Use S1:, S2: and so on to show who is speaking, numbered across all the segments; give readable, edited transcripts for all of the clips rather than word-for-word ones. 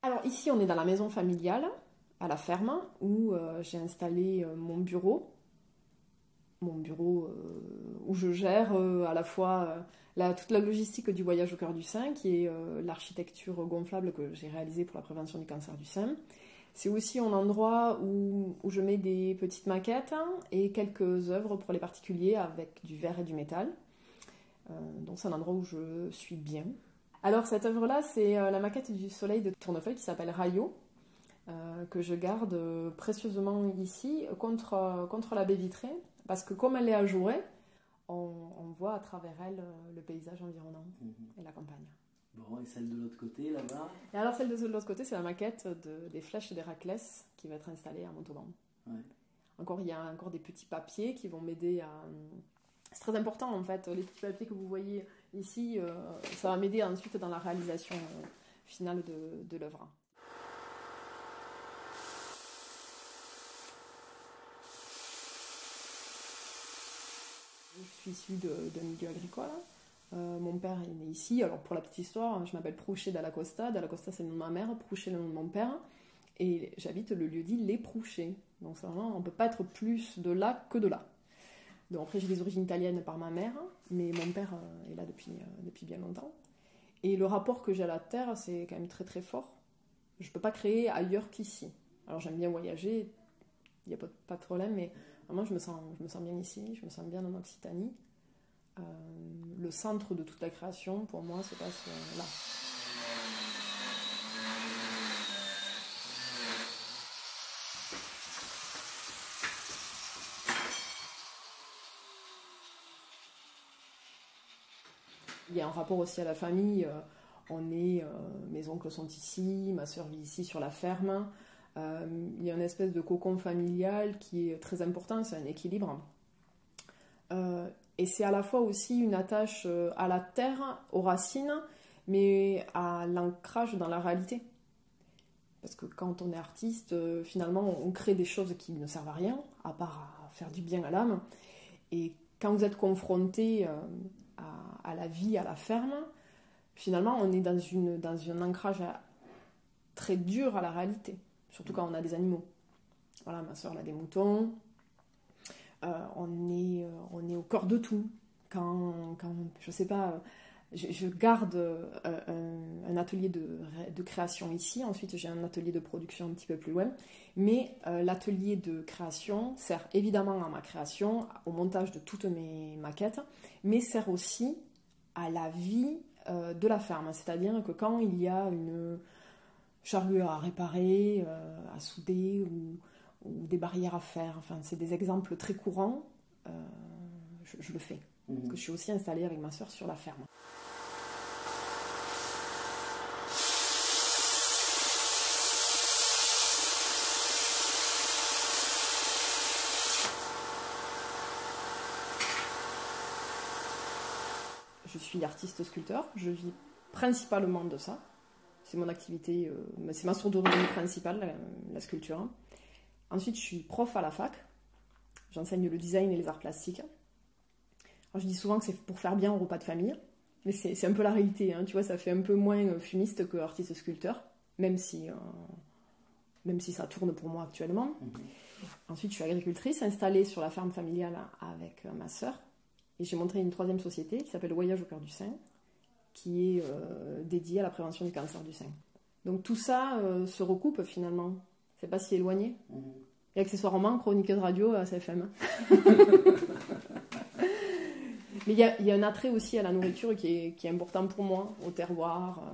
S1: Alors ici, on est dans la maison familiale, à la ferme, où j'ai installé mon bureau. Où je gère à la fois toute la logistique du voyage au cœur du sein, qui est l'architecture gonflable que j'ai réalisée pour la prévention du cancer du sein. C'est aussi un endroit où je mets des petites maquettes et quelques œuvres pour les particuliers avec du verre et du métal. Donc c'est un endroit où je suis bien. Alors cette œuvre-là, c'est la maquette du soleil de Tournefeuille qui s'appelle Rayo, que je garde précieusement ici contre la baie vitrée, parce que comme elle est ajourée, on voit à travers elle le paysage environnant et la campagne.
S2: Bon, et celle de l'autre côté, là-bas?
S1: Et alors celle de l'autre côté, c'est la maquette des flèches d'Héraclès qui va être installée à Montauban.
S2: Ouais.
S1: Il y a encore des petits papiers qui vont m'aider à... C'est très important en fait, les petits papiers que vous voyez ici, ça va m'aider ensuite dans la réalisation finale de l'œuvre. Je suis issue d'un milieu agricole. Mon père est né ici. Alors pour la petite histoire, je m'appelle Prouchet Dalla Costa. Dalla Costa c'est le nom de ma mère, Prouchet le nom de mon père. Et j'habite le lieu-dit Les Prouchets. Donc vraiment, on ne peut pas être plus de là que de là. Donc après j'ai des origines italiennes par ma mère, mais mon père est là depuis bien longtemps. Et le rapport que j'ai à la terre, c'est quand même très très fort. Je ne peux pas créer ailleurs qu'ici. Alors j'aime bien voyager, il n'y a pas de problème, mais vraiment je me sens bien ici, je me sens bien en Occitanie. Le centre de toute la création, pour moi, se passe là. Il y a un rapport aussi à la famille. Mes oncles sont ici, ma soeur vit ici sur la ferme. Il y a une espèce de cocon familial qui est très important, c'est un équilibre. Et c'est à la fois aussi une attache à la terre, aux racines, mais à l'ancrage dans la réalité. Parce que quand on est artiste, finalement, on crée des choses qui ne servent à rien, à part à faire du bien à l'âme. Et quand vous êtes confronté à la vie, à la ferme, finalement, on est dans un ancrage très dur à la réalité. Surtout quand on a des animaux. Voilà, ma soeur a des moutons. On est au cœur de tout. Quand je sais pas, je garde un atelier de création ici. Ensuite, j'ai un atelier de production un petit peu plus loin. Mais l'atelier de création sert évidemment à ma création, au montage de toutes mes maquettes, mais sert aussi à la vie de la ferme. C'est-à-dire que quand il y a une charrue à réparer, à souder ou des barrières à faire, enfin, c'est des exemples très courants, je le fais. Parce que je suis aussi installée avec ma soeur sur la ferme. Je suis artiste sculpteur, je vis principalement de ça. C'est mon activité, c'est ma source de revenus principale, la sculpture. Ensuite, je suis prof à la fac. J'enseigne le design et les arts plastiques. Alors, je dis souvent que c'est pour faire bien au repas de famille. Mais c'est un peu la réalité. Hein. Tu vois, ça fait un peu moins fumiste que artiste sculpteur. Même si ça tourne pour moi actuellement. Ensuite, je suis agricultrice, installée sur la ferme familiale avec ma sœur. Et j'ai monté une troisième société qui s'appelle Voyage au cœur du sein, qui est dédiée à la prévention du cancer du sein. Donc tout ça se recoupe finalement. C'est pas si éloigné. Et accessoirement, chroniqueuse radio à CFM. Mais il y a un attrait aussi à la nourriture qui est important pour moi, au terroir.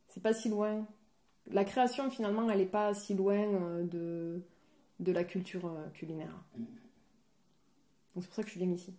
S1: C'est pas si loin. La création, finalement, elle n'est pas si loin de la culture culinaire. Donc c'est pour ça que je viens ici.